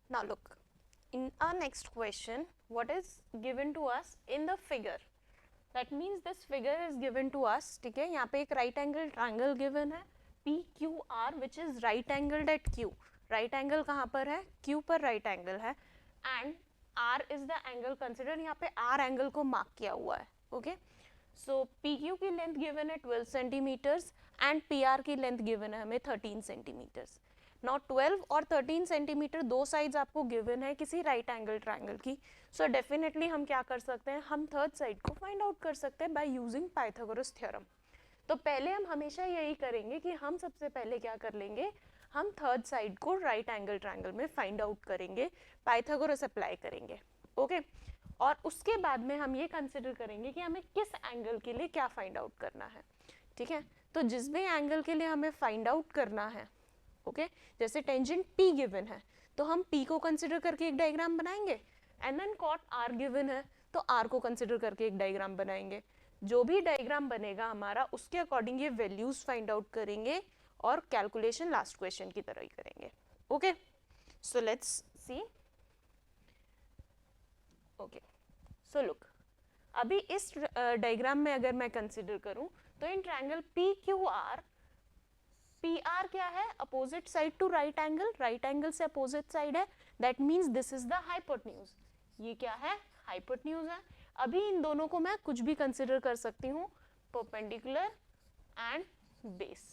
Now look, in our next question, what is given to us in the figure? That means this figure is given to us, ठीक है. यहाँ पे एक right angle triangle given है, PQR, which is right angled at Q. Right angle कहाँ पर है? Q पर right angle है, and R is the angle considered. यहाँ पे R angle को mark किया हुआ है, okay. So PQ की length given है 12 centimeters and PR की length given है हमें 13 centimeters. Now 12 और 13 सेंटीमीटर दो साइड्स आपको गिवन है किसी राइट एंगल ट्रायंगल की. सो डेफिनेटली हम क्या कर सकते हैं, हम थर्ड साइड को फाइंड आउट कर सकते हैं बाय यूजिंग पाइथागोरस थ्योरम. तो पहले हम हमेशा यही करेंगे कि हम सबसे पहले क्या कर लेंगे, हम थर्ड साइड को राइट एंगल ट्रायंगल में फाइंड आउट करेंगे, पाइथागोरस अप्लाई करेंगे, ओके. और उसके बाद में हम ये कंसिडर करेंगे कि हमें किस एंगल के लिए क्या फाइंड आउट करना है, ठीक है. तो जिस भी एंगल के लिए हमें फाइंड आउट करना है, ओके, जैसे टेंजेंट P गिवन है तो हम P को कंसिडर करके एक डायग्राम बनाएंगे, and then cot R given है तो R को कंसिडर करके एक डायग्राम बनाएंगे. जो भी डायग्राम बनेगा हमारा उसके अकॉर्डिंग ये वैल्यूज फाइंड आउट करेंगे और कैलकुलेशन लास्ट क्वेश्चन की तरह ही करेंगे, okay. So let's see, okay. So look, अभी इस डायग्राम में अगर मैं कंसिडर करूं तो इन ट्रायंगल PQR, PR क्या है, opposite side to right angle, right angle से अपोजिट साइड है, that means this is the hypotenuse. ये क्या है, हाइपोटेन्यूज है. अभी इन दोनों को मैं कुछ भी कंसिडर कर सकती हूँ, perpendicular and base,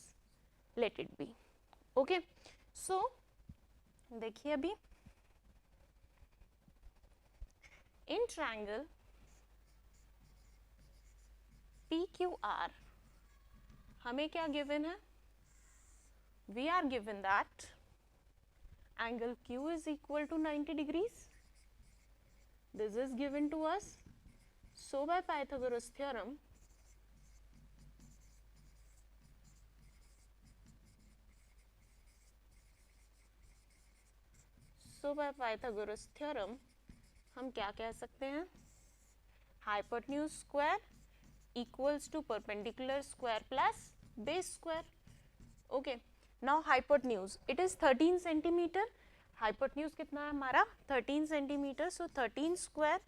let it be, okay. So देखिए अभी इन ट्रायंगल PQR हमें क्या गिवन है, we are given that angle Q is equal to 90 degrees. This is given to us. So by Pythagoras theorem, हम क्या कह सकते हैं, hypotenuse square equals to perpendicular square plus base square, okay. Now hypotenuse it is 13 centimetre, hypotenuse कितना है हमारा 13 centimetre. So 13 square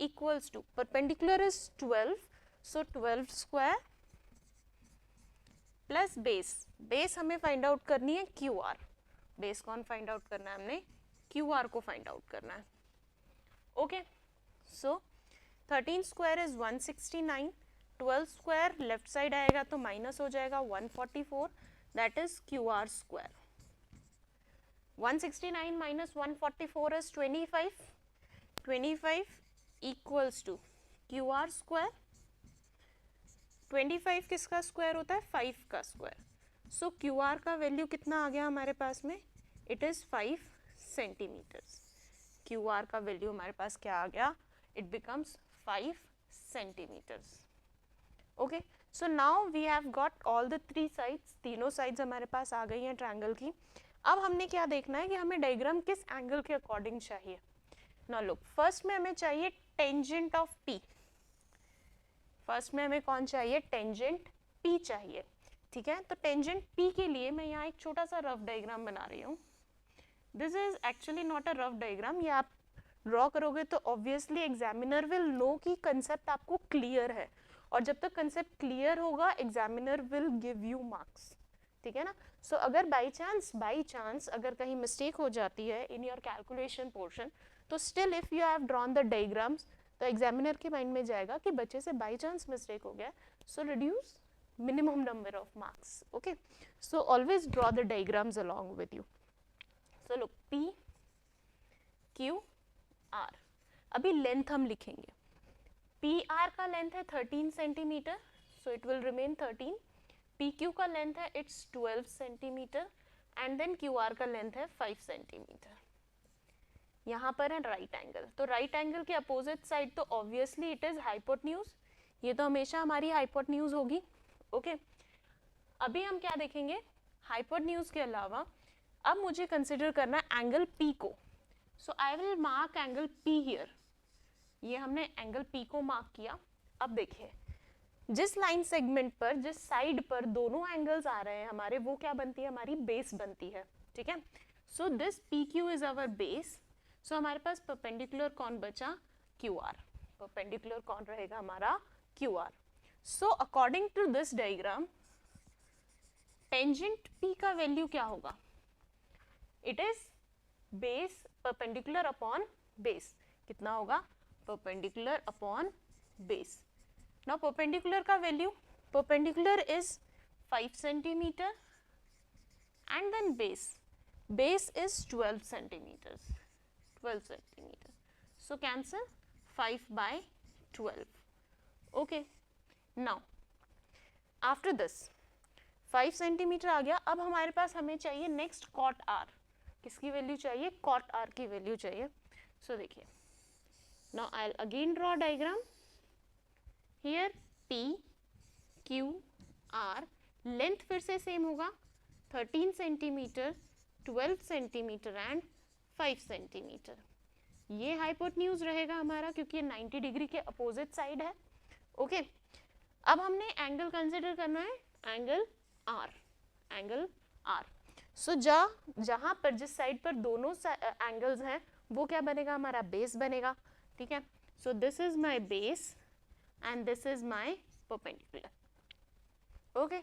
equals to perpendicular is 12, so 12 square plus base, base हमें find out करनी है QR. बेस कौन find out करना है, हमने QR को फाइंड आउट करना है, okay. So 13 square is 169, 12 square left side आएगा तो माइनस हो जाएगा 144, that is QR square. 169 minus 144 is 25. 25 equals to QR square. 25 किसका स्क्वायर होता है, 5 का स्क्वायर. सो QR का वैल्यू कितना आ गया हमारे पास में, इट इज 5 सेंटीमीटर्स. QR का वैल्यू हमारे पास क्या आ गया, it becomes 5 centimetres, okay. So now we have got all the three sides, तीनों साइड्स हमारे पास आ गई हैं ट्रायंगल की. अब हमने क्या देखना है कि हमें डायग्राम किस एंगल के अकॉर्डिंग चाहिए. नाउ लुक, फर्स्ट में हमें चाहिए टेंजेंट ऑफ P. फर्स्ट में हमें कौन चाहिए, टेंजेंट P चाहिए, ठीक है. तो टेंजेंट P के लिए मैं यहाँ एक छोटा सा रफ डायग्राम बना रही हूँ. This is actually not a rough diagram, ये आप ड्रॉ करोगे तो ऑब्वियसली एग्जामिनर विल नो कि कंसेप्ट आपको क्लियर है, और जब तक कंसेप्ट क्लियर होगा examiner will give you marks, ठीक है ना. सो अगर बाई चांस अगर कहीं मिस्टेक हो जाती है इन योर कैलकुलेशन पोर्शन, तो still if you have drawn the diagrams तो एग्जामिनर के माइंड में जाएगा कि बच्चे से बाई चांस मिस्टेक हो गया, सो reduce minimum number of marks, okay. So always draw the diagrams along with you. So look, P Q R. अभी लेंथ हम लिखेंगे. PR का लेंथ है 13 centimetre, so it will remain 13. PQ का length है it's 12 centimetre, and then QR का length है 5 centimetre. यहाँ पर है राइट एंगल, तो राइट एंगल के अपोजिट साइड तो ऑब्वियसली इट इज हाइपोटेन्यूज, ये तो हमेशा हमारी हाइपोटेन्यूज होगी, ओके. अभी हम क्या देखेंगे, हाइपोटेन्यूज के अलावा अब मुझे कंसिडर करना है एंगल P को. So I will mark angle P here. ये हमने एंगल P को मार्क किया. अब देखिए जिस लाइन सेगमेंट पर, जिस साइड पर दोनों एंगल्स आ रहे हैं हमारे, वो क्या बनती है, हमारी बेस बनती है, ठीक है. So this PQ is our base, so हमारे पास परपेंडिकुलर कौन बचा, क्यू आर, परपेंडिकुलर कौन रहेगा हमारा, Q R. So according to this diagram tangent P का वैल्यू क्या होगा, it is base perpendicular upon base, कितना होगा, perpendicular upon base. Now perpendicular का value, perpendicular is 5 centimetre and then base is 12 centimeters, 12 centimeters. So cancel 5 by 12. Okay. Now after this 5 centimeter आ गया. अब हमारे पास हमें चाहिए next cot r. किसकी value चाहिए, cot r की वैल्यू चाहिए. So देखिए, now I'll again draw diagram. Here P Q R, length फिर से सेम होगा 13 सेंटीमीटर, 12 सेंटीमीटर एंड 5 सेंटीमीटर. ये हाइपोटेन्यूज रहेगा हमारा क्योंकि ये 90 डिग्री के अपोजिट साइड है. ओके. अब हमने एंगल कंसिडर करना है, एंगल आर, एंगल आर. सो जहां पर जिस साइड पर दोनों एंगल्स हैं वो क्या बनेगा, हमारा बेस बनेगा. ठीक है. So this is my base and this is my perpendicular. Okay.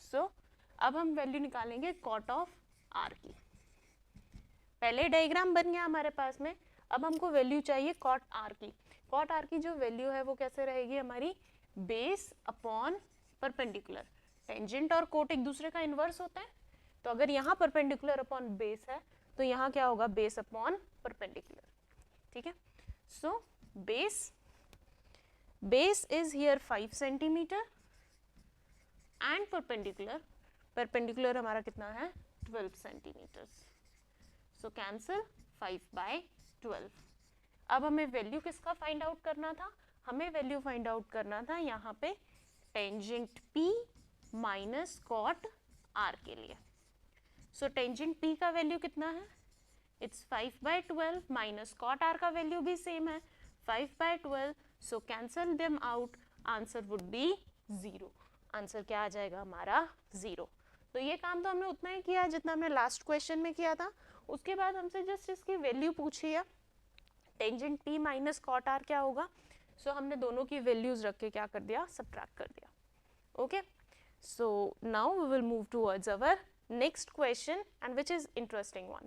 So अब हम वैल्यू निकालेंगे कॉट ऑफ आर की. पहले डायग्राम बन गया हमारे पास में. अब हमको वैल्यू चाहिए कॉट आर की. कॉट आर की जो वैल्यू है वो कैसे रहेगी हमारी, बेस अपॉन परपेंडिकुलर. टेंजेंट और कोट एक दूसरे का इनवर्स होता है, तो अगर यहाँ परपेंडिकुलर अपॉन बेस है तो यहाँ क्या होगा, बेस अपॉन परपेंडिकुलर. ठीक है. So base is here 5 centimetre and perpendicular हमारा कितना है, 12 सेंटीमीटर्स. So cancel 5 by 12. अब हमें वैल्यू किसका फाइंड आउट करना था, हमें वैल्यू फाइंड आउट करना था यहाँ पे tangent P minus cot R के लिए. सो टेंजेंट P का वैल्यू कितना है, it's 5 by 12 minus cot R का वैल्यू भी सेम है 5 by 12. So cancel them out, answer would be 0. Answer क्या आ जाएगा हमारा, 0. तो ये काम तो हमने उतना ही किया जितना हमने लास्ट क्वेश्चन में किया था. उसके बाद हमसे जस्ट इसकी वैल्यू पूछी है, tangent P minus cot R क्या होगा. सो हमने दोनों की वैल्यूज रख के क्या कर दिया, सब्ट्रैक्ट कर दिया. Okay. So now we will move towards our next question and which is interesting one.